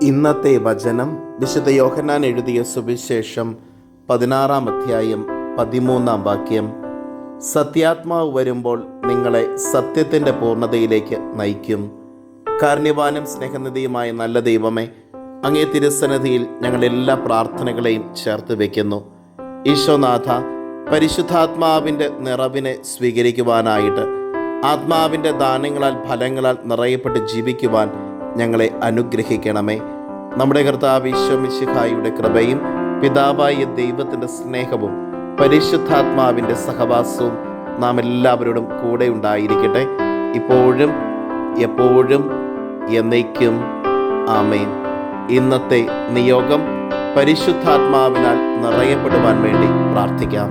ഇന്നത്തെ വചനം വിശുദ്ധ യോഹന്നാൻ എഴുതിയ സുവിശേഷം 16-ാം അധ്യായം 13-ാം വാക്യം. സത്യാത്മാവ് വരുമ്പോൾ നിങ്ങളെ സത്യത്തിൻ്റെ പൂർണ്ണതയിലേക്ക് നയിക്കും. കാരുണ്യവാനും സ്നേഹനിധിയുമായ നല്ല ദൈവമേ, അങ്ങേ തിരുസന്നിധിയിൽ ഞങ്ങൾ എല്ലാ പ്രാർത്ഥനകളെയും ചേർത്ത് വയ്ക്കുന്നു. ഈശോനാഥ, പരിശുദ്ധാത്മാവിൻ്റെ നിറവിനെ സ്വീകരിക്കുവാനായിട്ട് ആത്മാവിൻ്റെ ദാനങ്ങളാൽ ഫലങ്ങളാൽ നിറയപ്പെട്ട് ജീവിക്കുവാൻ ഞങ്ങളെ അനുഗ്രഹിക്കണമേ. നമ്മുടെ കർത്താവ് ഈശോ മിശിഹായുടെ കൃപയും പിതാവായ ദൈവത്തിൻ്റെ സ്നേഹവും പരിശുദ്ധാത്മാവിൻ്റെ സഹവാസവും നാം എല്ലാവരോടും കൂടെ ഉണ്ടായിരിക്കട്ടെ, ഇപ്പോഴും എപ്പോഴും എന്നേക്കും. ആമേൻ. ഇന്നത്തെ നിയോഗം പരിശുദ്ധാത്മാവിനാൽ നിറയപ്പെടുവാൻ വേണ്ടി പ്രാർത്ഥിക്കാം.